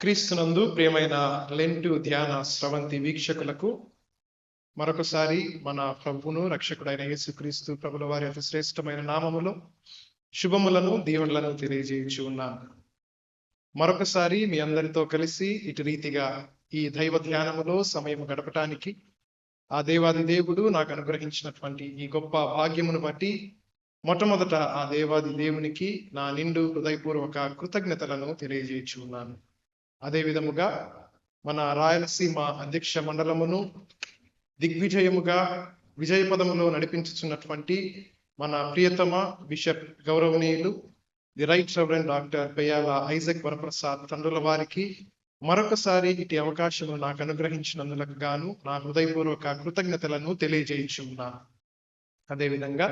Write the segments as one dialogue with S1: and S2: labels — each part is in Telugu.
S1: క్రీస్తునందు ప్రియమైన లెంటు ధ్యాన స్రవంతి వీక్షకులకు మరొకసారి మన ప్రభువును రక్షకుడైన యేసుక్రీస్తు ప్రభుల వారి అతి శ్రేష్టమైన నామములో శుభములను దీవెనలను తెలియజేయచ్చు ఉన్నాను. మరొకసారి మీ అందరితో కలిసి ఇటు రీతిగా ఈ దైవ ధ్యానములో సమయం గడపటానికి ఆ దేవాది దేవుడు నాకు అనుగ్రహించినటువంటి ఈ గొప్ప భాగ్యమును బట్టి మొట్టమొదట ఆ దేవాది దేవునికి నా నిండు హృదయపూర్వక కృతజ్ఞతలను తెలియజేయచ్చు ఉన్నాను. అదే విధముగా మన రాయలసీమ అధ్యక్ష మండలమును దిగ్విజయముగా విజయపదములో నడిపించుచున్నటువంటి మన ప్రియతమ బిషప్ గౌరవనీయులు the right reverend doctor Peyyala Isaac Varaprasad తండ్రుల వారికి మరొకసారి ఇటు అవకాశము నాకు అనుగ్రహించినందులకు గాను నా హృదయపూర్వక కృతజ్ఞతలను తెలియజేయుచున్నాను. అదేవిధంగా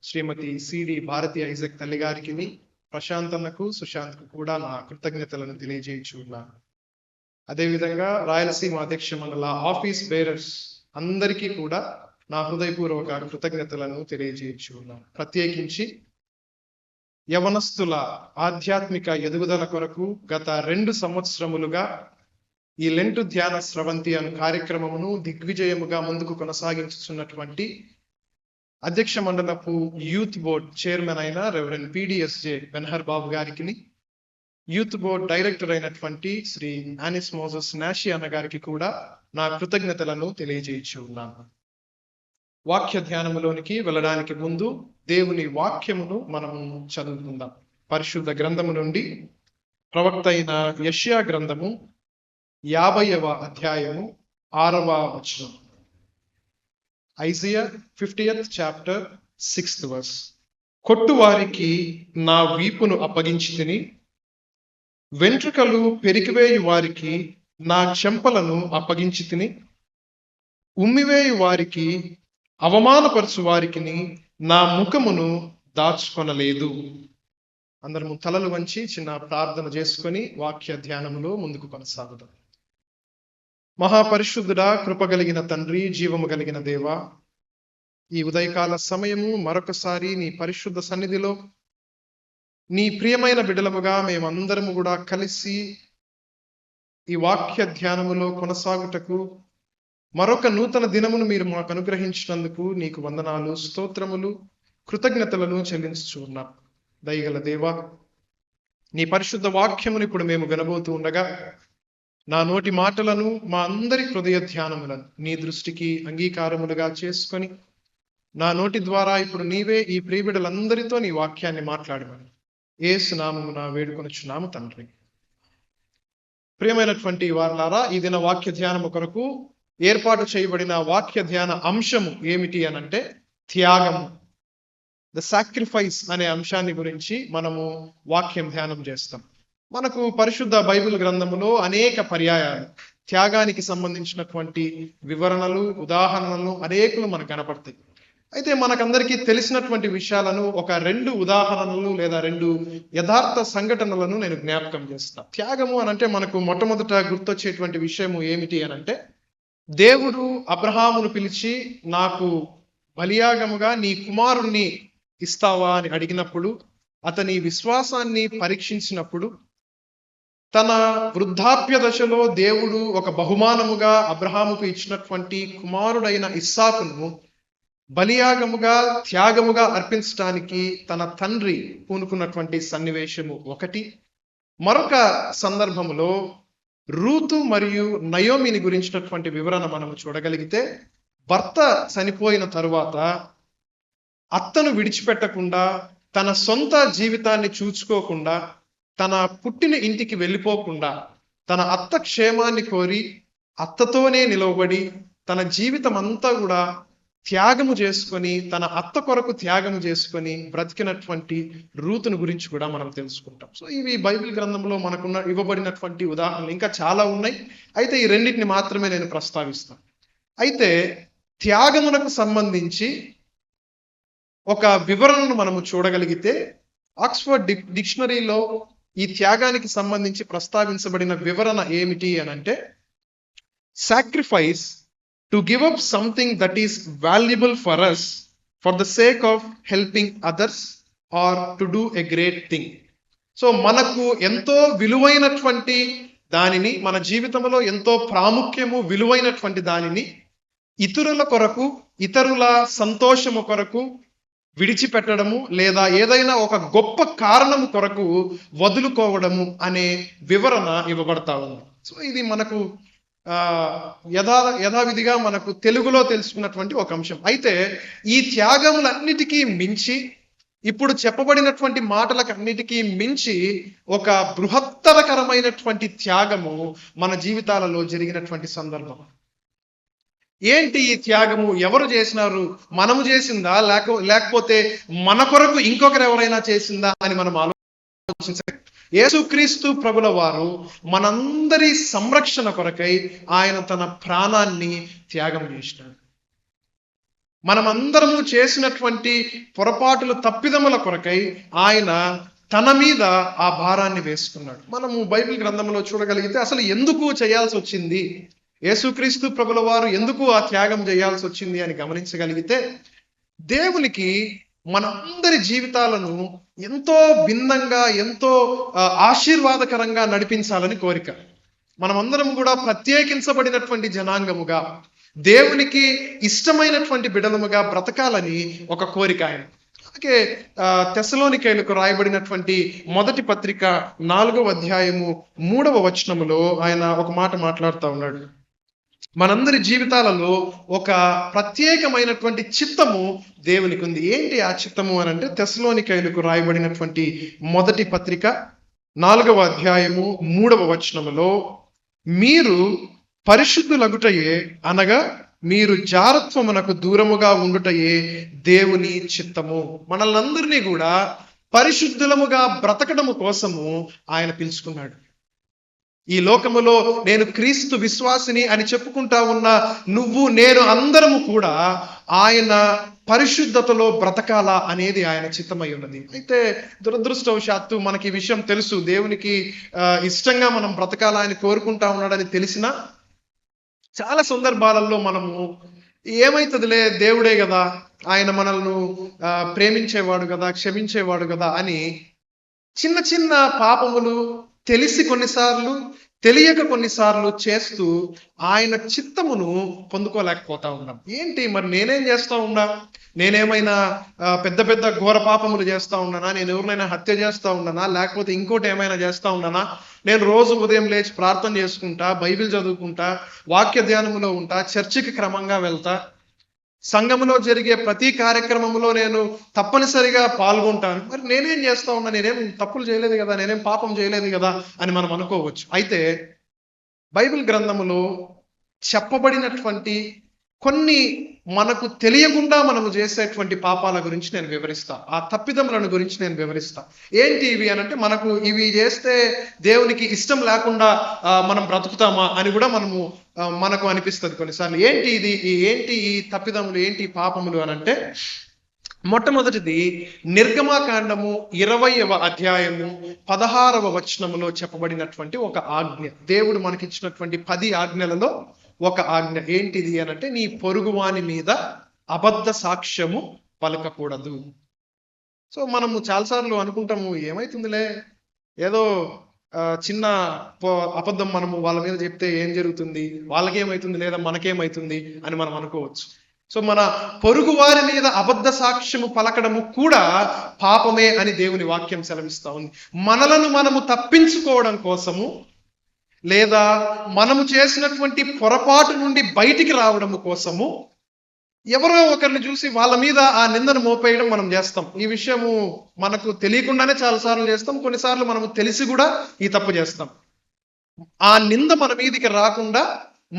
S1: శ్రీమతి సిడి భారతి ఐజక్ తల్లి గారికి ప్రశాంతనకు సుశాంత్కు కూడా నా కృతజ్ఞతలను తెలియజేయుచున్నాను. అదేవిధంగా రాయలసీమ అధ్యక్ష మండల ఆఫీస్ బేరర్స్ అందరికీ కూడా నా హృదయపూర్వక కృతజ్ఞతలను తెలియజేయుచున్నాను. ప్రత్యేకించి యవనస్తుల ఆధ్యాత్మిక ఎదుగుదల కొరకు గత 2 సంవత్సరములుగా ఈ లెంటు ధ్యాన స్రవంతి అను కార్యక్రమమును దిగ్విజయముగా ముందుకు కొనసాగించుతున్నటువంటి అధ్యక్ష మండలపు యూత్ బోర్డ్ చైర్మన్ అయిన రెవరెండ్ పిడిఎస్జే బెన్హర్ బాబు గారికి, యూత్ బోర్డ్ డైరెక్టర్ అయినటువంటి శ్రీ ఆనిస్ మోసెస్ నాషి అన్న గారికి కూడా నా కృతజ్ఞతలను తెలియజేయచ్చు ఉన్నాను. వాక్య ధ్యానములోనికి వెళ్ళడానికి ముందు దేవుని వాక్యమును మనము చదువుకుందాం. పరిశుద్ధ గ్రంథము నుండి ప్రవక్త అయిన యెషయా గ్రంథము 50వ అధ్యాయము 6వ వచనం. Isaiah 50th chapter 6th verse. కొట్టువారికి నా వీపును అప్పగించితిని, వెంట్రుకలు పెరికివేయు వారికి నా చెంపలను అప్పగించితిని, ఉమ్మివేయు వారికి అవమానపరచు వారికి నా ముఖమును దాచుకొనలేదు. అందరము తలలు వంచి చిన్న ప్రార్థన చేసుకొని వాక్య ధ్యానములో ముందుకు కొనసాగుదాం. మహాపరిశుద్ధుడా, కృపగలిగిన తండ్రి, జీవము కలిగిన దేవా, ఈ ఉదయకాల సమయము మరొకసారి నీ పరిశుద్ధ సన్నిధిలో నీ ప్రియమైన బిడ్డలముగా మేమందరము కూడా కలిసి ఈ వాక్య ధ్యానములో కొనసాగుటకు మరొక నూతన దినమును మీరు మాకు అనుగ్రహించినందుకు నీకు వందనాలు, స్తోత్రములు, కృతజ్ఞతలను చెల్లించుచు ఉన్నాం. దయగల దేవా, నీ పరిశుద్ధ వాక్యమును ఇప్పుడు మేము వినబోతూ ఉండగా నా నోటి మాటలను మా అందరి హృదయ ధ్యానములను నీ దృష్టికి అంగీకారములుగా చేసుకొని నా నోటి ద్వారా ఇప్పుడు నీవే ఈ ప్రియబిడ్డలందరితో నీ వాక్యాన్ని మాట్లాడమని యేసు నామమున వేడుకొనుచున్నాము తండ్రి. ప్రియమైనటువంటి వారలారా, ఈ దిన వాక్య ధ్యానము కొరకు ఏర్పాటు చేయబడిన వాక్య ధ్యాన అంశము ఏమిటి అనంటే త్యాగము, ద సాక్రిఫైస్ అనే అంశాన్ని గురించి మనము వాక్యం ధ్యానం చేస్తాం. మనకు పరిశుద్ధ బైబిల్ గ్రంథములో అనేక పర్యాయాలు త్యాగానికి సంబంధించినటువంటి వివరణలు, ఉదాహరణలు అనేకులు మనకు కనపడతాయి. అయితే మనకందరికీ తెలిసినటువంటి విషయాలను ఒక 2 ఉదాహరణలు లేదా 2 యథార్థ సంఘటనలను నేను జ్ఞాపకం చేస్తాను. త్యాగము అనంటే మనకు మొట్టమొదట గుర్తొచ్చేటువంటి విషయము ఏమిటి అనంటే, దేవుడు అబ్రహామును పిలిచి నాకు బలియాగముగా నీ కుమారుణ్ణి ఇస్తావా అని అడిగినప్పుడు, అతని విశ్వాసాన్ని పరీక్షించినప్పుడు, తన వృద్ధాప్య దశలో దేవుడు ఒక బహుమానముగా అబ్రహాముకు ఇచ్చినటువంటి కుమారుడైన ఇస్సాకును బలియాగముగా, త్యాగముగా అర్పించడానికి తన తండ్రి పూనుకున్నటువంటి సన్నివేశము ఒకటి. మరొక సందర్భములో రూతు మరియు నయోమిని గురించినటువంటి వివరణ మనము చూడగలిగితే, భర్త చనిపోయిన తరువాత అత్తను విడిచిపెట్టకుండా, తన సొంత జీవితాన్ని చూసుకోకుండా, తన పుట్టిన ఇంటికి వెళ్ళిపోకుండా, తన అత్త క్షేమాన్ని కోరి అత్తతోనే నిలవబడి తన జీవితం అంతా కూడా త్యాగము చేసుకొని, తన అత్త కొరకు త్యాగము చేసుకొని బ్రతికినటువంటి రూతును గురించి కూడా మనం తెలుసుకుంటాం. సో ఇవి బైబిల్ గ్రంథంలో మనకున్న ఇవ్వబడినటువంటి ఉదాహరణలు ఇంకా చాలా ఉన్నాయి. అయితే ఈ రెండింటిని మాత్రమే నేను ప్రస్తావిస్తాను. అయితే త్యాగమునకు సంబంధించి ఒక వివరణను మనము చూడగలిగితే, ఆక్స్ఫర్డ్ డిక్షనరీలో ఈ త్యాగానికి సంబంధించి ప్రస్తావించబడిన వివరణ ఏమిటి అనంటే, sacrifice to give up something that is valuable for us for the sake of helping others or to do a great thing. So మనకు ఎంతో విలువైనటువంటి దానిని, మన జీవితంలో ఎంతో ప్రాముఖ్యము విలువైనటువంటి దానిని ఇతరుల కొరకు, ఇతరుల సంతోషము కొరకు విడిచిపెట్టడము, లేదా ఏదైనా ఒక గొప్ప కారణము కొరకు వదులుకోవడము అనే వివరణ ఇవ్వబడతా ఉంది. సో ఇది మనకు యథావిధిగా మనకు తెలుగులో తెలుసుకున్నటువంటి ఒక అంశం. అయితే ఈ త్యాగములన్నిటికీ మించి, ఇప్పుడు చెప్పబడినటువంటి మాటలకన్నిటికీ మించి ఒక బృహత్తరకరమైనటువంటి త్యాగము మన జీవితాలలో జరిగినటువంటి సందర్భం. ఏంటి ఈ త్యాగము? ఎవరు చేసినారు? మనము చేసిందా, లేకపోతే మన కొరకు ఇంకొకరు ఎవరైనా చేసిందా అని మనం ఆలోచించాలి. యేసుక్రీస్తు ప్రభుల వారు మనందరి సంరక్షణ కొరకై ఆయన తన ప్రాణాన్ని త్యాగం చేసినాడు. మనమందరము చేసినటువంటి పొరపాటులు, తప్పిదముల కొరకై ఆయన తన మీద ఆ భారాన్ని వేసుకున్నాడు. మనము బైబిల్ గ్రంథంలో చూడగలిగితే అసలు ఎందుకు చేయాల్సి వచ్చింది, యేసుక్రీస్తు ప్రభుల వారు ఎందుకు ఆ త్యాగం చేయాల్సి వచ్చింది అని గమనించగలిగితే, దేవునికి మనందరి జీవితాలను ఎంతో భిన్నంగా, ఎంతో ఆశీర్వాదకరంగా నడిపించాలని కోరిక. మనమందరం కూడా ప్రత్యేకించబడినటువంటి జనాంగముగా, దేవునికి ఇష్టమైనటువంటి బిడ్డలముగా బ్రతకాలని ఒక కోరిక ఆయన. అలాగే తెస్సలోనికైలకు రాయబడినటువంటి మొదటి పత్రిక 4వ అధ్యాయము 3వ వచనములో ఆయన ఒక మాట మాట్లాడుతూ ఉన్నాడు. మనందరి జీవితాలలో ఒక ప్రత్యేకమైనటువంటి చిత్తము దేవునికి ఉంది. ఏంటి ఆ చిత్తము అని అంటే, తెస్సలోనికైలకు రాయబడినటువంటి మొదటి పత్రిక 4వ అధ్యాయము 3వ వచనములో, మీరు పరిశుద్ధులగుటయే, అనగా మీరు జారత్వమునకు దూరముగా ఉండుటయే దేవుని చిత్తము. మనల్నందరినీ కూడా పరిశుద్ధులముగా బ్రతకడము కోసము ఆయన పిలుచుకున్నాడు. ఈ లోకములో నేను క్రీస్తు విశ్వాసిని అని చెప్పుకుంటా ఉన్న నువ్వు, నేను, అందరము కూడా ఆయన పరిశుద్ధతలో బ్రతకాలా అనేది ఆయన చిత్తమై ఉన్నది. అయితే దురదృష్టవశాత్తు మనకి ఈ విషయం తెలుసు, దేవునికి ఇష్టంగా మనం బ్రతకాలా అని కోరుకుంటా ఉన్నాడని తెలిసినా చాలా సందర్భాలలో మనము ఏమైతుందిలే, దేవుడే కదా, ఆయన మనల్ని ప్రేమించేవాడు కదా, క్షమించేవాడు కదా అని చిన్న చిన్న పాపములు తెలిసి కొన్నిసార్లు, తెలియక కొన్నిసార్లు చేస్తూ ఆయన చిత్తమును పొందుకోలేకపోతా ఉన్నాం. ఏంటి మరి నేనేం చేస్తా ఉన్నా? నేనేమైనా పెద్ద పెద్ద ఘోర పాపములు చేస్తా ఉన్నానా? నేను ఎవరినైనా హత్య చేస్తా ఉన్నానా? లేకపోతే ఇంకోటి ఏమైనా చేస్తా ఉన్నానా? నేను రోజు ఉదయం లేచి ప్రార్థన చేసుకుంటా, బైబిల్ చదువుకుంటా, వాక్య ధ్యానములో ఉంటా, చర్చికి క్రమంగా వెళ్తా, సంఘములో జరిగే ప్రతి కార్యక్రమంలో నేను తప్పనిసరిగా పాల్గొంటాను. మరి నేనేం చేస్తా ఉన్నా? నేనేం తప్పులు చేయలేదు కదా, నేనేం పాపం చేయలేదు కదా అని మనం అనుకోవచ్చు. అయితే బైబిల్ గ్రంథములో చెప్పబడినటువంటి కొన్ని మనకు తెలియకుండా మనము చేసేటువంటి పాపాల గురించి నేను వివరిస్తా, ఆ తప్పిదములను గురించి నేను వివరిస్తా. ఏంటి ఇవి అనంటే, మనకు ఇవి చేస్తే దేవునికి ఇష్టం లేకుండా మనం బ్రతుకుతామా అని కూడా మనకు అనిపిస్తుంది కొన్నిసార్లు. ఏంటి ఈ తప్పిదములు, ఏంటి పాపములు అనంటే, మొట్టమొదటిది నిర్గమాకాండము 20వ అధ్యాయము 16వ వచనములో చెప్పబడినటువంటి ఒక ఆజ్ఞ. దేవుడు మనకిచ్చినటువంటి 10 ఆజ్ఞలలో ఒక ఆజ్ఞ ఏంటిది అనంటే, నీ పొరుగువాని మీద అబద్ధ సాక్ష్యము పలకకూడదు. సో మనము చాలాసార్లు అనుకుంటాము, ఏమైతుందిలే, ఏదో చిన్న అబద్ధం మనము వాళ్ళ మీద చెప్తే ఏం జరుగుతుంది, వాళ్ళకేమైతుంది లేదా మనకేమైతుంది అని మనం అనుకోవచ్చు. సో మన పొరుగు వారి మీద అబద్ధ సాక్ష్యము పలకడము కూడా పాపమే అని దేవుని వాక్యం సెలవిస్తా ఉంది. మనలను మనము తప్పించుకోవడం కోసము, లేదా మనము చేసినటువంటి పొరపాటు నుండి బయటికి రావడము కోసము ఎవరో ఒకరిని చూసి వాళ్ళ మీద ఆ నిందను మోపేయడం మనం చేస్తాం. ఈ విషయము మనకు తెలియకుండానే చాలాసార్లు చేస్తాం. కొన్నిసార్లు మనము తెలిసి కూడా ఈ తప్పు చేస్తాం. ఆ నింద మన మీదికి రాకుండా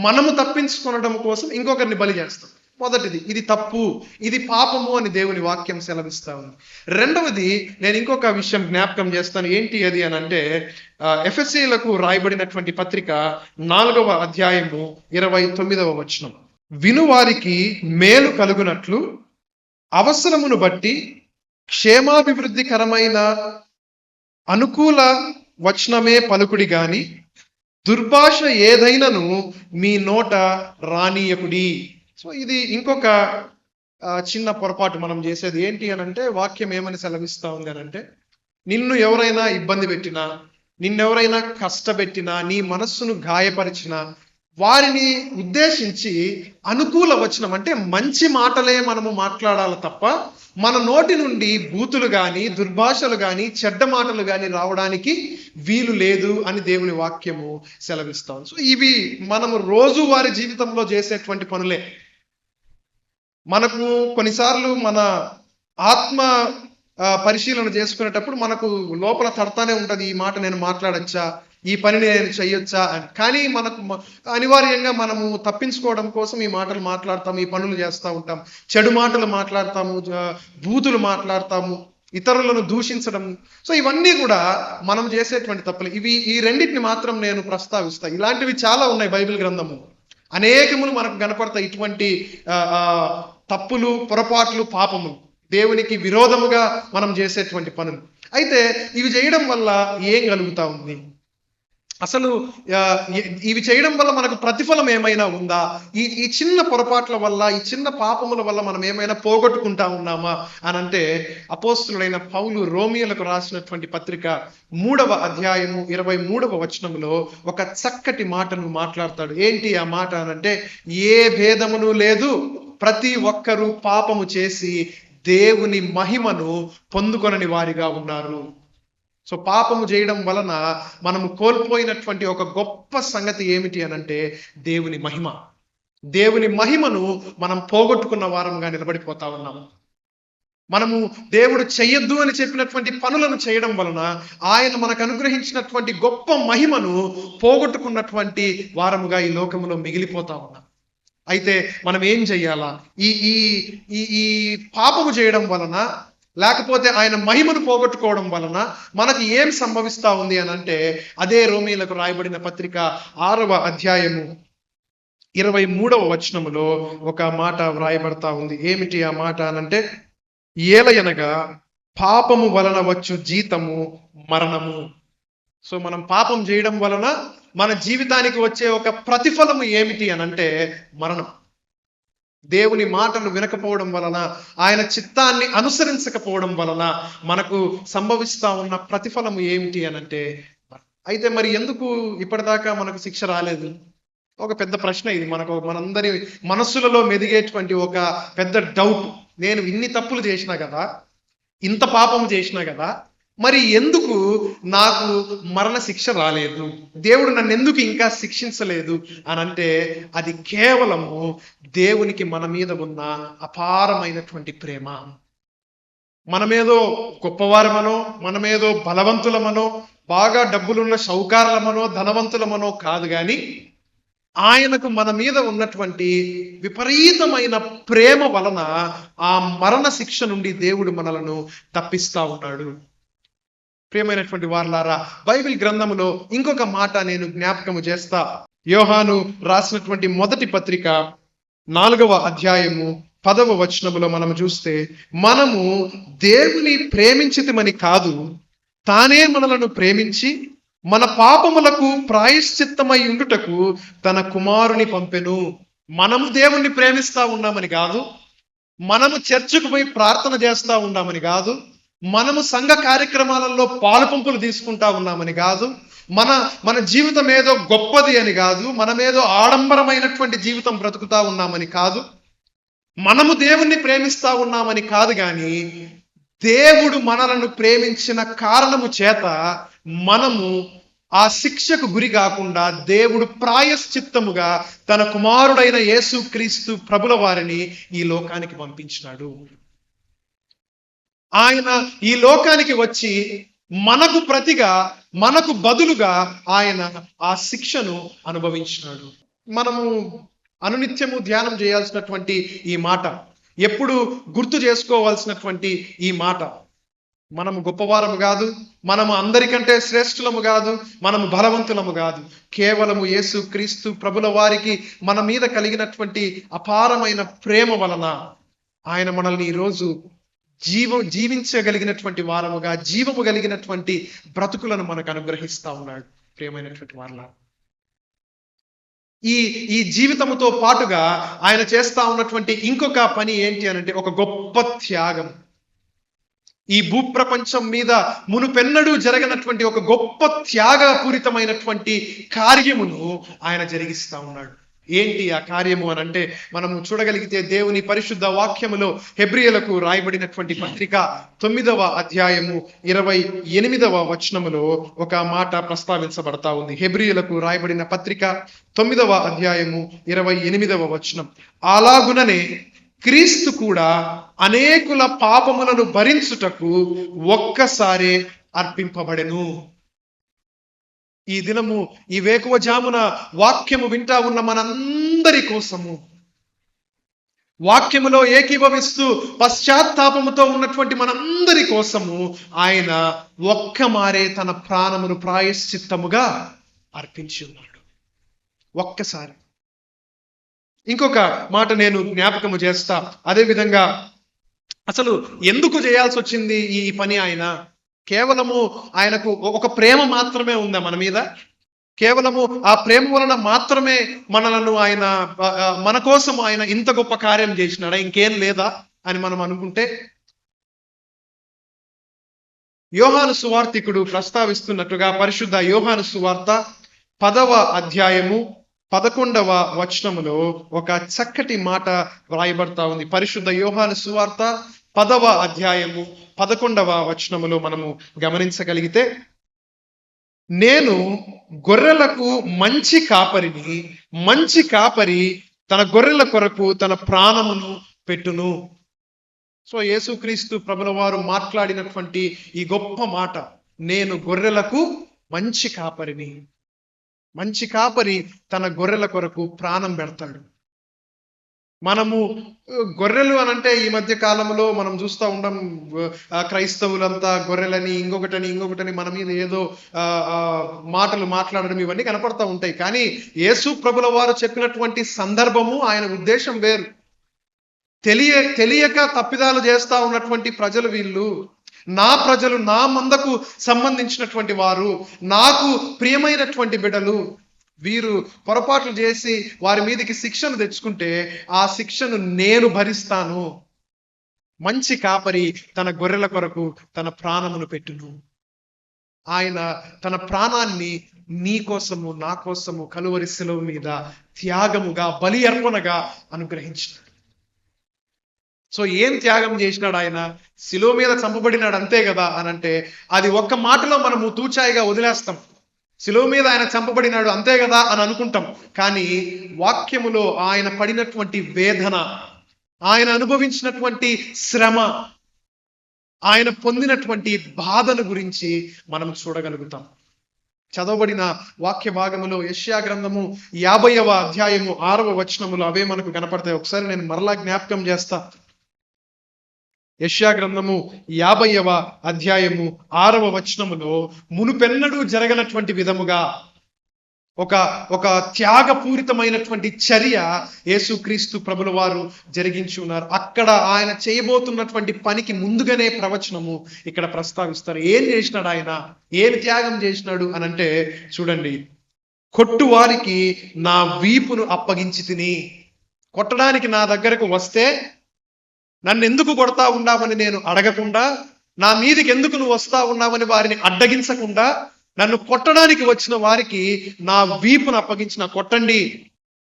S1: మనము తప్పించుకొనడం కోసం ఇంకొకరిని బలి చేస్తాం. మొదటిది, ఇది తప్పు, ఇది పాపము అని దేవుని వాక్యం సెలవిస్తా ఉంది. రెండవది, నేను ఇంకొక విషయం జ్ఞాపకం చేస్తాను. ఏంటి అది అని అంటే, ఎఫెసీయులకు రాయబడినటువంటి పత్రిక 4వ అధ్యాయము 29వ వచనం, వినువారికి మేలు కలుగునట్లు అవసరమును బట్టి క్షేమాభివృద్ధికరమైన అనుకూల వచనమే పలుకుడి గాని దుర్భాష ఏదైనను మీ నోట రానీయకుడి. సో ఇది ఇంకొక చిన్న పొరపాటు మనం చేసేది. ఏంటి అని అంటే, వాక్యం ఏమని సెలవిస్తా ఉంది అని అంటే, నిన్ను ఎవరైనా ఇబ్బంది పెట్టినా, నిన్నెవరైనా కష్టపెట్టినా, నీ మనస్సును గాయపరిచినా, వారిని ఉద్దేశించి అనుకూల వచనం అంటే మంచి మాటలే మనము మాట్లాడాలి తప్ప, మన నోటి నుండి బూతులు కానీ, దుర్భాషలు కానీ, చెడ్డ మాటలు కానీ రావడానికి వీలు లేదు అని దేవుని వాక్యము సెలవిస్తాం. సో ఇవి మనము రోజువారి జీవితంలో చేసేటువంటి పనులే. మనకు కొన్నిసార్లు మన ఆత్మ పరిశీలన చేసుకునేటప్పుడు మనకు లోపల తడతానే ఉంటుంది, ఈ మాట నేను మాట్లాడచ్చా, ఈ పని నేను చెయ్యొచ్చా అని. కానీ మనకు అనివార్యంగా మనము తప్పించుకోవడం కోసం ఈ మాటలు మాట్లాడతాము, ఈ పనులు చేస్తూ ఉంటాం, చెడు మాటలు మాట్లాడతాము, బూతులు మాట్లాడతాము, ఇతరులను దూషించడం. సో ఇవన్నీ కూడా మనం చేసేటువంటి తప్పులు. ఈ రెండింటిని మాత్రం నేను ప్రస్తావిస్తా. ఇలాంటివి చాలా ఉన్నాయి బైబిల్ గ్రంథము, అనేకములు మనకు కనపడతాయి. ఇటువంటి తప్పులు, పొరపాట్లు, పాపములు, దేవునికి విరోధముగా మనం చేసేటువంటి పనులు. అయితే ఇవి చేయడం వల్ల ఏం కలుగుతా ఉంది? అసలు ఇవి చేయడం వల్ల మనకు ప్రతిఫలం ఏమైనా ఉందా? ఈ చిన్న పొరపాట్ల వల్ల, ఈ చిన్న పాపముల వల్ల మనం ఏమైనా పోగొట్టుకుంటా ఉన్నామా అని అంటే, అపోస్తులుడైన పౌలు రోమియోలకు రాసినటువంటి పత్రిక 3వ అధ్యాయము 23వ వచనంలో ఒక చక్కటి మాటను మాట్లాడతాడు. ఏంటి ఆ మాట అనంటే, ఏ భేదమును లేదు, ప్రతి ఒక్కరూ పాపము చేసి దేవుని మహిమను పొందుకొనని వారిగా ఉన్నారు. సో పాపము చేయడం వలన మనము కోల్పోయినటువంటి ఒక గొప్ప సంగతి ఏమిటి అనంటే దేవుని మహిమ. దేవుని మహిమను మనం పోగొట్టుకున్న వారంగా నిలబడిపోతా ఉన్నాము. మనము దేవుడు చెయ్యొద్దు అని చెప్పినటువంటి పనులను చేయడం వలన ఆయన మనకు అనుగ్రహించినటువంటి గొప్ప మహిమను పోగొట్టుకున్నటువంటి వారముగా ఈ లోకములో మిగిలిపోతా ఉన్నాం. అయితే మనం ఏం చెయ్యాలా? ఈ పాపము చేయడం వలన, లేకపోతే ఆయన మహిమను పోగొట్టుకోవడం వలన మనకి ఏం సంభవిస్తా ఉంది అని అంటే, అదే రోమీయులకు రాయబడిన పత్రిక 6వ అధ్యాయము 23వ వచనములో ఒక మాట వ్రాయబడతా ఉంది. ఏమిటి ఆ మాట అనంటే, ఏలయనగా పాపము వలన వచ్చు జీతము మరణము. సో మనం పాపం చేయడం వలన మన జీవితానికి వచ్చే ఒక ప్రతిఫలము ఏమిటి అనంటే మరణం. దేవుని మాటలు వినకపోవడం వలన, ఆయన చిత్తాన్ని అనుసరించకపోవడం వలన మనకు సంభవిస్తా ఉన్న ప్రతిఫలము ఏమిటి అనంటే. అయితే మరి ఎందుకు ఇప్పటిదాకా మనకు శిక్ష రాలేదు? ఒక పెద్ద ప్రశ్న ఇది. మనందరి మనస్సులలో మెదిగేటువంటి ఒక పెద్ద డౌట్. నేను ఇన్ని తప్పులు చేసినా కదా, ఇంత పాపము చేసినా కదా, మరి ఎందుకు నాకు మరణ శిక్ష రాలేదు? దేవుడు నన్ను ఎందుకు ఇంకా శిక్షించలేదు అని అంటే, అది కేవలము దేవునికి మన మీద ఉన్న అపారమైనటువంటి ప్రేమ. మనమేదో గొప్పవారమనో, మనమేదో బలవంతులమనో, బాగా డబ్బులున్న షౌకారులమనో, ధనవంతులమనో కాదు, కానీ ఆయనకు మన మీద ఉన్నటువంటి విపరీతమైన ప్రేమ వలన ఆ మరణ శిక్ష నుండి దేవుడు మనలను తప్పిస్తా ఉన్నాడు. ప్రియమైనటువంటి వారలారా, బైబిల్ గ్రంథములో ఇంకొక మాట నేను జ్ఞాపకము చేస్తా. యోహాను రాసినటువంటి మొదటి పత్రిక 4వ అధ్యాయము 10వ వచనములో మనము చూస్తే, మనము దేవుని ప్రేమించితిమని కాదు, తానే మనలను ప్రేమించి మన పాపములకు ప్రాయశ్చిత్తమై ఉండుటకు తన కుమారుని పంపెను. మనము దేవుణ్ణి ప్రేమిస్తా ఉన్నామని కాదు, మనము చర్చికి పోయి ప్రార్థన చేస్తా ఉన్నామని కాదు, మనము సంఘ కార్యక్రమాలలో పాలుపంపులు తీసుకుంటా ఉన్నామని కాదు, మన జీవితం ఏదో గొప్పది అని కాదు, మనమేదో ఆడంబరమైనటువంటి జీవితం బ్రతుకుతా ఉన్నామని కాదు, మనము దేవుణ్ణి ప్రేమిస్తా ఉన్నామని కాదు, కానీ దేవుడు మనలను ప్రేమించిన కారణము చేత మనము ఆ శిక్షకు గురి కాకుండా దేవుడు ప్రాయశ్చిత్తముగా తన కుమారుడైన యేసుక్రీస్తు ప్రభుల వారిని ఈ లోకానికి పంపించినాడు. ఆయన ఈ లోకానికి వచ్చి మనకు ప్రతిగా, మనకు బదులుగా ఆయన ఆ శిక్షను అనుభవించినాడు. మనము అనునిత్యము ధ్యానం చేయాల్సినటువంటి ఈ మాట, ఎప్పుడు గుర్తు చేసుకోవాల్సినటువంటి ఈ మాట, మనము గొప్పవారము కాదు, మనము అందరికంటే శ్రేష్ఠులము కాదు, మనము బలవంతులము కాదు, కేవలము యేసు క్రీస్తు ప్రభుల వారికి మన మీద కలిగినటువంటి అపారమైన ప్రేమ వలన ఆయన మనల్ని ఈరోజు జీవించగలిగినటువంటి వారముగా, జీవము కలిగినటువంటి బ్రతుకులను మనకు అనుగ్రహిస్తా ఉన్నాడు. ప్రియమైనటువంటి వారల, ఈ జీవితముతో పాటుగా ఆయన చేస్తా ఉన్నటువంటి ఇంకొక పని ఏంటి అనంటే, ఒక గొప్ప త్యాగం. ఈ భూప్రపంచం మీద మునుపెన్నడూ జరగనటువంటి ఒక గొప్ప త్యాగపూరితమైనటువంటి కార్యమును ఆయన జరిగిస్తా ఉన్నాడు. ఏంటి ఆ కార్యము అని అంటే, మనము చూడగలిగితే దేవుని పరిశుద్ధ వాక్యములో హెబ్రీయులకు రాయబడినటువంటి పత్రిక 9వ అధ్యాయము 28వ వచనములో ఒక మాట ప్రస్తావించబడతా ఉంది. హెబ్రీయులకు రాయబడిన పత్రిక 9వ అధ్యాయము 28వ వచనం, అలాగుననే క్రీస్తు కూడా అనేకుల పాపములను భరించుటకు ఒక్కసారే అర్పింపబడెను. ఈ దినము ఈ వేకువజామున వాక్యము వింటా ఉన్న మనందరి కోసము, వాక్యములో ఏకీభవిస్తూ పశ్చాత్తాపముతో ఉన్నటువంటి మనందరి కోసము ఆయన ఒక్కమారే తన ప్రాణమును ప్రాయశ్చిత్తముగా అర్పించి ఉన్నాడు. ఒక్కసారి. ఇంకొక మాట నేను జ్ఞాపకము చేస్తా. అదేవిధంగా అసలు ఎందుకు చేయాల్సి వచ్చింది ఈ పని? ఆయన కేవలము ఆయనకు ఒక ప్రేమ మాత్రమే ఉందా మన మీద? కేవలము ఆ ప్రేమ వలన మాత్రమే మనలను ఆయన, మన కోసం ఆయన ఇంత గొప్ప కార్యం చేసినాడా, ఇంకేం లేదా అని మనం అనుకుంటే, యోహాను సువార్తికుడు ప్రస్తావిస్తున్నట్టుగా పరిశుద్ధ యోహాను సువార్త 10వ అధ్యాయము 11వ వచనములో ఒక చక్కటి మాట వ్రాయబడతా ఉంది. పరిశుద్ధ యోహాను సువార్త 10వ అధ్యాయము 11వ వచనములో మనము గమనించగలిగితే, నేను గొర్రెలకు మంచి కాపరిని, మంచి కాపరి తన గొర్రెల కొరకు తన ప్రాణమును పెట్టును. సో యేసుక్రీస్తు ప్రభుల వారు మాట్లాడినటువంటి ఈ గొప్ప మాట, నేను గొర్రెలకు మంచి కాపరిని. మంచి కాపరి తన గొర్రెల కొరకు ప్రాణం పెడతాడు. మనము గొర్రెలు అనంటే ఈ మధ్య కాలంలో మనం చూస్తూ ఉంటాం, క్రైస్తవులంతా గొర్రెలని ఇంకొకటని మన మీద ఏదో మాటలు మాట్లాడడం ఇవన్నీ కనపడతా ఉంటాయి. కానీ యేసు ప్రభుల వారు చెప్పినటువంటి సందర్భము, ఆయన ఉద్దేశం వేరు. తెలియక తప్పిదాలు చేస్తా ఉన్నటువంటి ప్రజలు వీళ్ళు, నా ప్రజలు, నా మందకు సంబంధించినటువంటి వారు, నాకు ప్రియమైనటువంటి బిడ్డలు. వీరు పొరపాట్లు చేసి వారి మీదకి శిక్షను తెచ్చుకుంటే ఆ శిక్షను నేను భరిస్తాను. మంచి కాపరి తన గొర్రెల కొరకు తన ప్రాణమును పెట్టును. ఆయన తన ప్రాణాన్ని నీ కోసము, నా కోసము కలువరి శిలువ మీద త్యాగముగా, బలి అర్పణగా అనుగ్రహించినాడు. సో ఏం త్యాగం చేసినాడు ఆయన? శిలువ మీద చంపబడినాడు అంతే కదా అని అంటే, అది ఒక్క మాటలో మనము తూచాయిగా వదిలేస్తాం. శిలువ మీద ఆయన చంపబడినాడు అంతే కదా అని అనుకుంటాం. కానీ వాక్యములో ఆయన పడినటువంటి వేదన, ఆయన అనుభవించినటువంటి శ్రమ, ఆయన పొందినటువంటి బాధను గురించి మనం చూడగలుగుతాం. చదవబడిన వాక్య భాగములో యెషయా గ్రంథము 50వ అధ్యాయము 6వ వచనములో అవే మనకు కనపడతాయి. ఒకసారి నేను మరలా జ్ఞాపకం చేస్తా. యెషయా గ్రంథము 50వ అధ్యాయము 6వ వచనములో మునుపెన్నడూ జరగనటువంటి విధముగా ఒక త్యాగపూరితమైనటువంటి చర్య యేసుక్రీస్తు ప్రభుల వారు జరిగించి ఉన్నారు. అక్కడ ఆయన చేయబోతున్నటువంటి పనికి ముందుగానే ప్రవచనము ఇక్కడ ప్రస్తావిస్తారు. ఏం చేసినాడు ఆయన? ఏమి త్యాగం చేసినాడు అని అంటే, చూడండి, కొట్టువారికి నా వీపును అప్పగించి తిని. కొట్టడానికి నా దగ్గరకు వస్తే నన్ను ఎందుకు కొడతా ఉన్నావని నేను అడగకుండా, నా మీదికి ఎందుకు నువ్వు వస్తా ఉన్నావని వారిని అడ్డగించకుండా, నన్ను కొట్టడానికి వచ్చిన వారికి నా వీపును అప్పగించిన, కొట్టండి,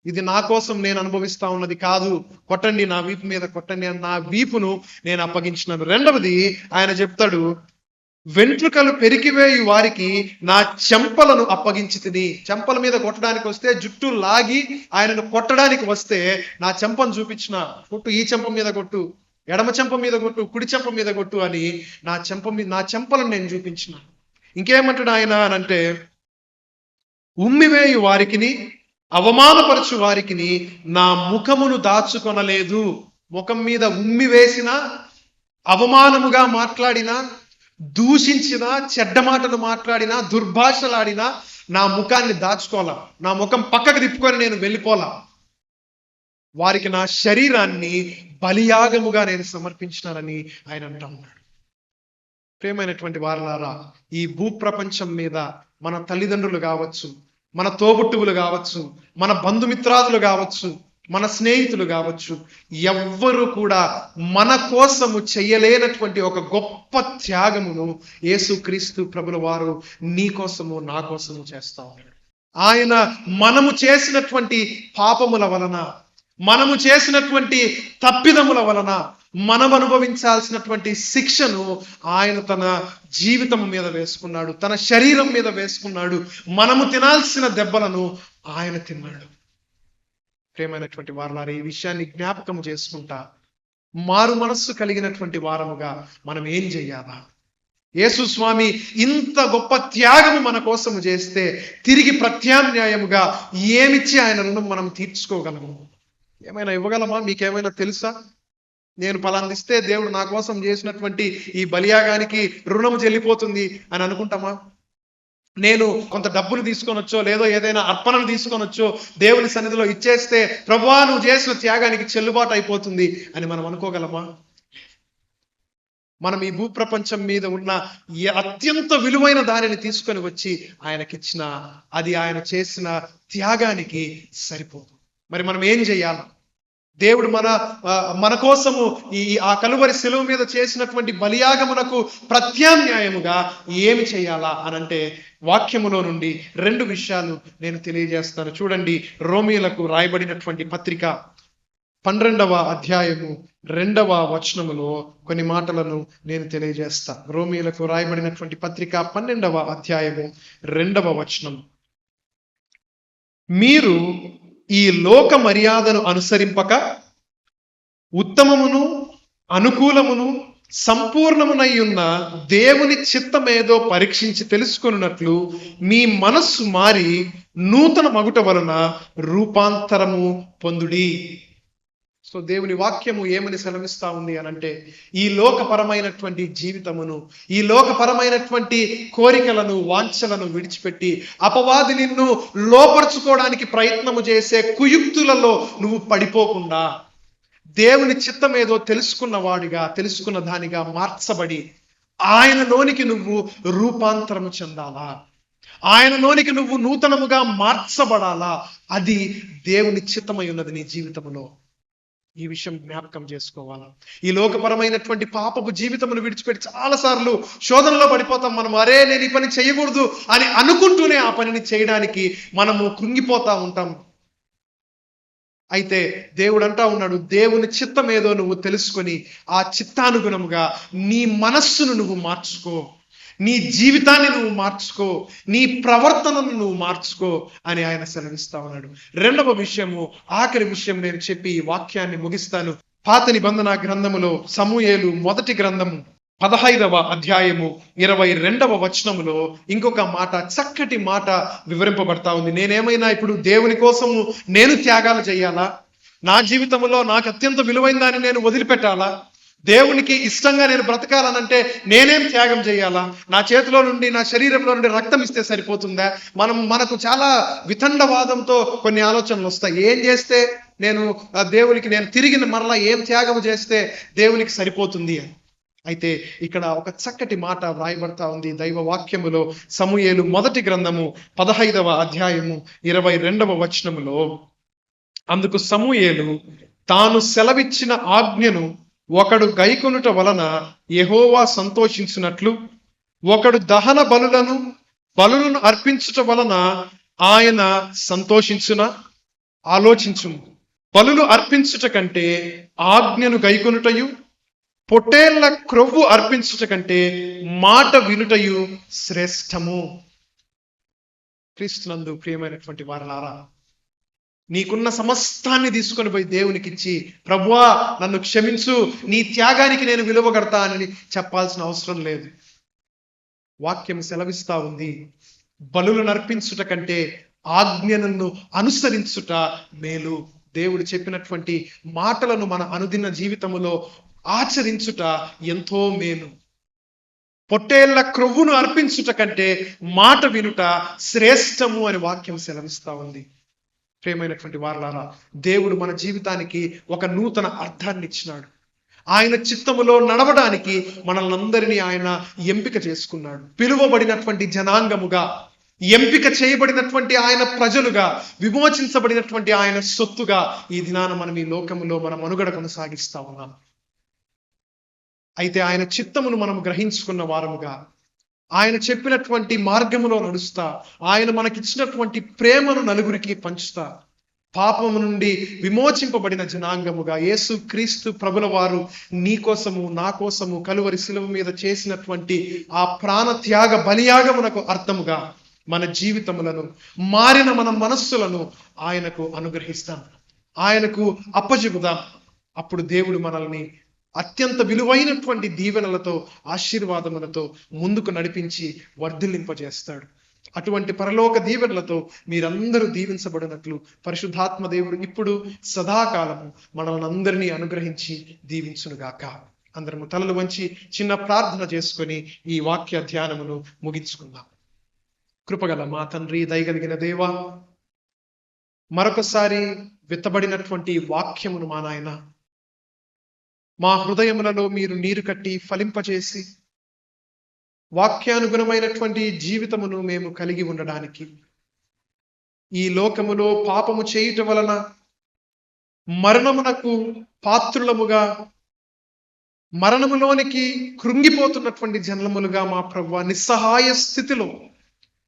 S1: ఇది నా కోసం నేను అనుభవిస్తా ఉన్నది కాదు, కొట్టండి, నా వీపు మీద కొట్టండి అని నా వీపును నేను అప్పగించినాను. రెండవది ఆయన చెప్తాడు, వెంట్రుకలు పెరికివేయి వారికి నా చెంపలను అప్పగించి తిని. చెంపల మీద కొట్టడానికి వస్తే, జుట్టు లాగి ఆయనను కొట్టడానికి వస్తే నా చెంపను చూపించిన, కొట్టు, ఈ చెంప మీద కొట్టు, ఎడమ చెంప మీద కొట్టు, కుడి చెంప మీద కొట్టు అని నా చెంపలను నేను చూపించిన. ఇంకేమంటాడు ఆయన అనంటే, ఉమ్మివేయు వారికిని అవమానపరచు వారికిని నా ముఖమును దాచుకొనలేదు. ముఖం మీద ఉమ్మి వేసిన, అవమానముగా మాట్లాడిన, దూషించిన, చెడ్డ మాటలు మాట్లాడినా, దుర్భాషలాడినా నా ముఖాన్ని దాచుకోవాలా, నా ముఖం పక్కకు తిప్పుకొని నేను వెళ్ళిపోలా. వారికి నా శరీరాన్ని బలియాగముగా నేను సమర్పించినానని ఆయన అంటా ఉన్నాడు. ప్రియమైనటువంటి వారలారా, ఈ భూప్రపంచం మీద మన తల్లిదండ్రులు కావచ్చు, మన తోబుట్టువులు కావచ్చు, మన బంధుమిత్రాదులు కావచ్చు, మన స్నేహితులు కావచ్చు, ఎవ్వరు కూడా మన కోసము చెయ్యలేనటువంటి ఒక గొప్ప త్యాగమును యేసుక్రీస్తు ప్రభుల వారు నీ కోసము నా కోసము చేస్తా ఉన్నాడు. ఆయన మనము చేసినటువంటి పాపముల వలన, మనము చేసినటువంటి తప్పిదముల వలన మనం అనుభవించాల్సినటువంటి శిక్షను ఆయన తన జీవితం మీద వేసుకున్నాడు, తన శరీరం మీద వేసుకున్నాడు. మనము తినాల్సిన దెబ్బలను ఆయన తిన్నాడు. ప్రియమైనటువంటి వారలారా, ఈ విషయాన్ని జ్ఞాపకం చేసుకుంటా మారు మనస్సు కలిగినటువంటి వారముగా మనం ఏం చెయ్యాలా? యేసు స్వామి ఇంత గొప్ప త్యాగము మన కోసము చేస్తే తిరిగి ప్రత్యామ్నాయముగా ఏమిచ్చి ఆయన రుణం మనం తీర్చుకోగలము? ఏమైనా ఇవ్వగలమా? మీకేమైనా తెలుసా? నేను ఫలాందిస్తే దేవుడు నా కోసం చేసినటువంటి ఈ బలియాగానికి రుణం చెల్లిపోతుంది అని అనుకుంటామా? నేను కొంత డబ్బులు తీసుకొనొచ్చో లేదో ఏదైనా అర్పణను తీసుకొనొచ్చో దేవుని సన్నిధిలో ఇచ్చేస్తే ప్రభువా నువ్వు చేసిన త్యాగానికి చెల్లుబాటు అయిపోతుంది అని మనం అనుకోగలమా? మనం ఈ భూప్రపంచం మీద ఉన్న అత్యంత విలువైన దానిని తీసుకొని వచ్చి ఆయనకిచ్చిన అది ఆయన చేసిన త్యాగానికి సరిపోదు. మరి మనం ఏం చెయ్యాలి? దేవుడు మన కోసము ఆ కలువరి శిలువ మీద చేసినటువంటి బలియాగమునకు ప్రత్యామ్నాయముగా ఏమి చేయాలా అనంటే వాక్యములో నుండి 2 విషయాలు నేను తెలియజేస్తాను. చూడండి, రోమీయులకు రాయబడినటువంటి పత్రిక 12వ అధ్యాయము 2వ వచనములో కొన్ని మాటలను నేను తెలియజేస్తా. రోమీయులకు రాయబడినటువంటి పత్రిక 12వ అధ్యాయము 2వ వచనం. మీరు ఈ లోక మర్యాదను అనుసరింపక ఉత్తమమును అనుకూలమును సంపూర్ణమునై ఉన్న దేవుని చిత్తమేదో పరీక్షించి తెలుసుకున్నట్లు మీ మనస్సు మారి నూతన మగుట వలన రూపాంతరము పొందుడి. సో దేవుని వాక్యము ఏమని సెలవిస్తా ఉంది అనంటే, ఈ లోకపరమైనటువంటి జీవితమును, ఈ లోకపరమైనటువంటి కోరికలను, వాంఛలను విడిచిపెట్టి అపవాది నిన్ను లోపరుచుకోవడానికి ప్రయత్నము చేసే కుయుక్తులలో నువ్వు పడిపోకుండా దేవుని చిత్తం ఏదో తెలుసుకున్న దానిగా మార్చబడి ఆయనలోనికి నువ్వు రూపాంతరము చెందాలా, ఆయనలోనికి నువ్వు నూతనముగా మార్చబడాలా. అది దేవుని చిత్తమై ఉన్నది నీ జీవితంలో. ఈ విషయం జ్ఞాపకం చేసుకోవాలా. ఈ లోకపరమైనటువంటి పాపపు జీవితమును విడిచిపెట్టి చాలాసార్లు శోధనలో పడిపోతాం. మనం అరే నేను ఈ పని చేయకూడదు అని అనుకుంటూనే ఆ పనిని చేయడానికి మనము కృంగిపోతా ఉంటాం. అయితే దేవుడు అంటా ఉన్నాడు, దేవుని చిత్తం ఏదో నువ్వు తెలుసుకొని ఆ చిత్తానుగుణముగా నీ మనస్సును నువ్వు మార్చుకో, నీ జీవితాన్ని నువ్వు మార్చుకో, నీ ప్రవర్తనను నువ్వు మార్చుకో అని ఆయన సెలవిస్తా ఉన్నాడు. 2వ విషయము, ఆఖరి విషయం నేను చెప్పి ఈ వాక్యాన్ని ముగిస్తాను. పాత నిబంధన గ్రంథములో సమూయేలు మొదటి గ్రంథము 15వ అధ్యాయము 22వ వచనములో ఇంకొక మాట, చక్కటి మాట వివరింపబడతా ఉంది. నేనేమైనా ఇప్పుడు దేవుని కోసము నేను త్యాగాలు చేయాలా? నా జీవితంలో నాకు అత్యంత విలువైన దాన్ని నేను వదిలిపెట్టాలా? దేవునికి ఇష్టంగా నేను బ్రతకాలనంటే నేనేం త్యాగం చేయాలా? నా చేతిలో నుండి, నా శరీరంలో నుండి రక్తం ఇస్తే సరిపోతుందా? మనకు చాలా వితండవాదంతో కొన్ని ఆలోచనలు వస్తాయి. ఏం చేస్తే నేను దేవునికి నేను తిరిగి మరలా ఏం త్యాగం చేస్తే దేవునికి సరిపోతుంది అని. అయితే ఇక్కడ ఒక చక్కటి మాట వ్రాయబడతా ఉంది దైవ వాక్యములో. సమూయేలు మొదటి గ్రంథము 15వ అధ్యాయము 22వ వచనములో, అందుకు సమూయేలు తాను సెలవిచ్చిన ఆజ్ఞను ఒకడు గైకొనుట వలన యెహోవా సంతోషించినట్లు, ఒకడు దహన బలులను అర్పించుట వలన ఆయన సంతోషించునా? ఆలోచించుము. బలులు అర్పించుట కంటే ఆజ్ఞను గైకొనుటయు, పొట్టేళ్ల క్రొవ్వు అర్పించుట కంటే మాట వినుటయు శ్రేష్టము. క్రీస్తునందు ప్రియమైనటువంటి వారలారా, నీకున్న సమస్తాన్ని తీసుకొని పోయి దేవునికి ఇచ్చి, ప్రభువా నన్ను క్షమించు, నీ త్యాగానికి నేను విలువ కడతా అని చెప్పాల్సిన అవసరం లేదు. వాక్యం సెలవిస్తా ఉంది, బలులను అర్పించుట కంటే ఆజ్ఞలను అనుసరించుట మేలు. దేవుడు చెప్పినటువంటి మాటలను మన అనుదిన జీవితములో ఆచరించుట ఎంతో మేలు. పొట్టేళ్ల క్రొవ్వును అర్పించుట కంటే మాట వినుట శ్రేష్టము అని వాక్యం సెలవిస్తా ఉంది. ప్రియమైనటువంటి వారలారా, దేవుడు మన జీవితానికి ఒక నూతన అర్థాన్ని ఇచ్చినాడు. ఆయన చిత్తములో నడవడానికి మనల్ని అందరినీ ఆయన ఎంపిక చేసుకున్నాడు. పిలువబడినటువంటి జనాంగముగా, ఎంపిక చేయబడినటువంటి ఆయన ప్రజలుగా, విమోచించబడినటువంటి ఆయన సొత్తుగా ఈ దినాన మనం ఈ లోకములో మన మనుగడ కొనసాగిస్తా ఉన్నాం. అయితే ఆయన చిత్తమును మనం గ్రహించుకున్న వారముగా, ఆయన చెప్పినటువంటి మార్గములో నడుస్తా, ఆయన మనకిచ్చినటువంటి ప్రేమను నలుగురికి పంచుతా, పాపము నుండి విమోచింపబడిన జనాంగముగా యేసు క్రీస్తు ప్రభుల వారు నీ కోసము నా కోసము కలువరి శిలువ మీద చేసినటువంటి ఆ ప్రాణ త్యాగ బలియాగమునకు అర్థముగా మన జీవితములను, మారిన మన మనస్సులను ఆయనకు అనుగ్రహిస్తాం, ఆయనకు అప్పజెపుదాం. అప్పుడు దేవుడు మనల్ని అత్యంత విలువైనటువంటి దీవెనలతో, ఆశీర్వాదములతో ముందుకు నడిపించి వర్ధిల్లింపజేస్తాడు. అటువంటి పరలోక దీవెనలతో మీరందరూ దీవించబడినట్లు పరిశుద్ధాత్మ దేవుడు ఇప్పుడు సదాకాలము మనల్ని అందరినీ అనుగ్రహించి దీవించునుగాక. అందరము తలలు వంచి చిన్న ప్రార్థన చేసుకొని ఈ వాక్య ధ్యానమును ముగించుకుందాం. కృపగల మా తండ్రి, దయగలిగిన దేవా, మరొకసారి విత్తబడినటువంటి వాక్యమును మా నాయన మా హృదయములలో మీరు నీరు కట్టి ఫలింపచేసి వాక్యానుగుణమైనటువంటి జీవితమును మేము కలిగి ఉండడానికి, ఈ లోకములో పాపము చేయుట వలన మరణమునకు పాత్రులముగా, మరణములోనికి కృంగిపోతున్నటువంటి జనములుగా మా ప్రభువా నిస్సహాయ స్థితిలో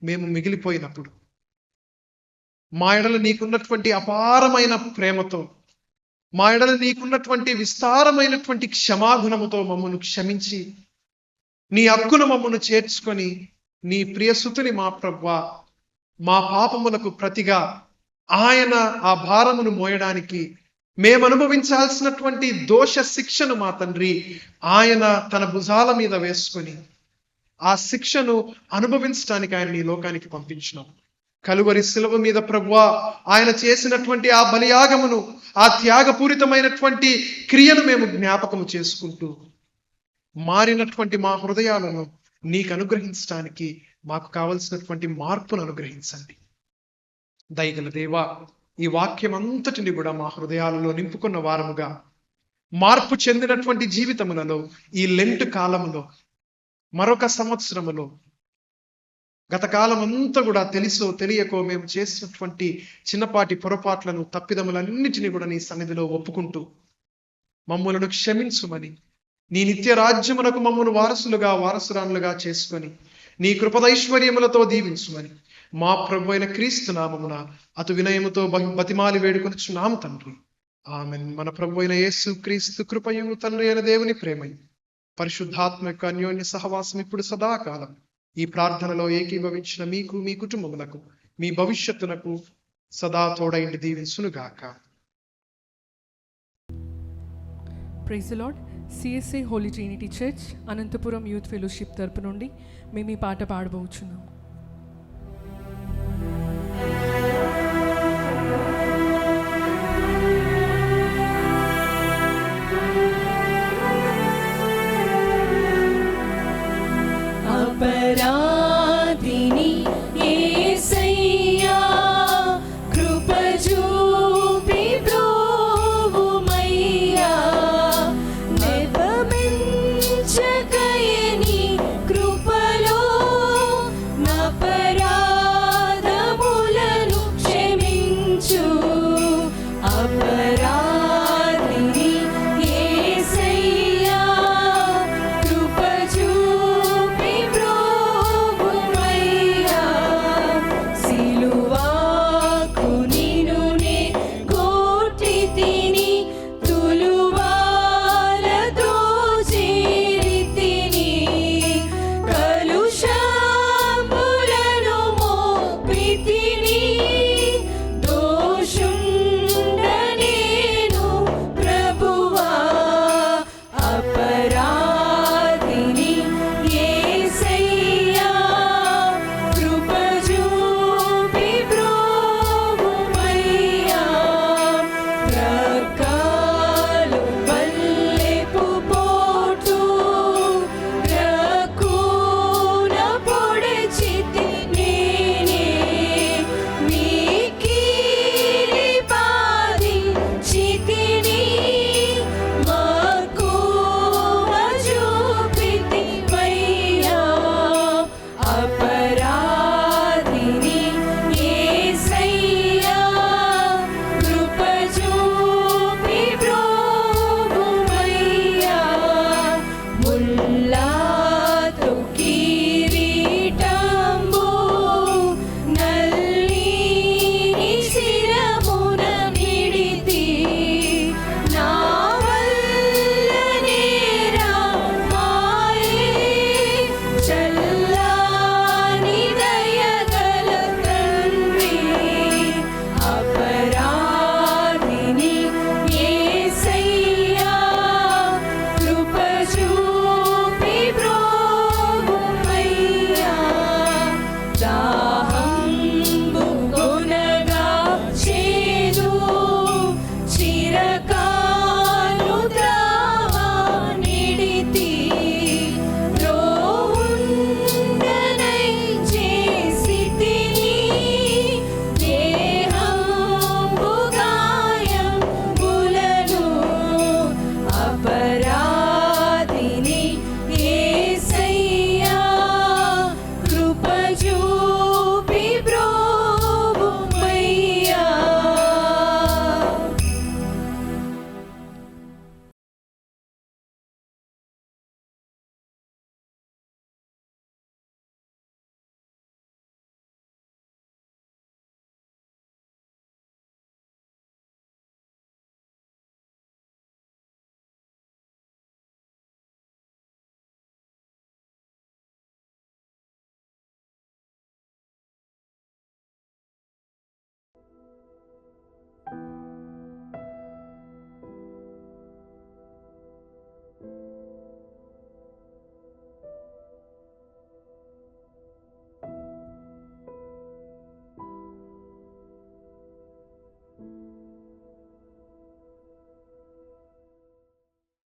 S1: మేము మిగిలిపోయినప్పుడు, మా ఎడల నీకున్నటువంటి అపారమైన ప్రేమతో, మా ఎడల నీకున్నటువంటి విస్తారమైనటువంటి క్షమాగుణముతో మమ్మను క్షమించి నీ హక్కును మమ్మను చేర్చుకొని నీ ప్రియసుతుని మా ప్రభువా మా పాపములకు ప్రతిగా ఆయన ఆ భారమును మోయడానికి, మేము అనుభవించాల్సినటువంటి దోష శిక్షను మా తండ్రి ఆయన తన భుజాల మీద వేసుకొని ఆ శిక్షను అనుభవించడానికి ఆయన నీ లోకానికి పంపించినాం. కలువరి శిలువ మీద ప్రభువా ఆయన చేసినటువంటి ఆ బలియాగమును, ఆ త్యాగపూరితమైనటువంటి క్రియను మేము జ్ఞాపకము చేసుకుంటూ మారినటువంటి మా హృదయాలను నీకు అనుగ్రహించడానికి మాకు కావలసినటువంటి మార్పును అనుగ్రహించండి. దయగల దేవా, ఈ వాక్యం అంతటిని కూడా మా హృదయాలలో నింపుకున్న వారముగా, మార్పు చెందినటువంటి జీవితములలో ఈ లెంట్ కాలములో, మరొక సంవత్సరములో, గత కాలం అంతా కూడా తెలుసో తెలియకో మేము చేసినటువంటి చిన్నపాటి పొరపాట్లను, తప్పిదములన్నిటినీ కూడా నీ సన్నిధిలో ఒప్పుకుంటూ మమ్ములను క్షమించుమని, నీ నిత్య రాజ్యమునకు మమ్మను వారసులుగా, వారసురాలుగా చేసుకొని నీ కృపదైశ్వర్యములతో దీవించుమని మా ప్రభు అయిన క్రీస్తు నామమున అటు వినయముతో బతిమాలి వేడుకొనుచున్నాము తండ్రి. ఆమేన్. మన ప్రభు అయిన యేసు క్రీస్తు కృపయు, తండ్రి అయిన దేవుని ప్రేమయు, పరిశుద్ధాత్మ యొక్క అన్యోన్య సహవాసం ఇప్పుడు సదాకాలం ఈ ప్రార్థనలో ఏకీభవించిన మీకు, మీ కుటుంబములకు, మీ భవిష్యత్తునకు సదా తోడైండి దీవించునుగాక.
S2: Praise the Lord. CSI holy trinity church Anantapuram youth fellowship తరపు నుండి మేము ఈ పాట పాడబోచున్నాము.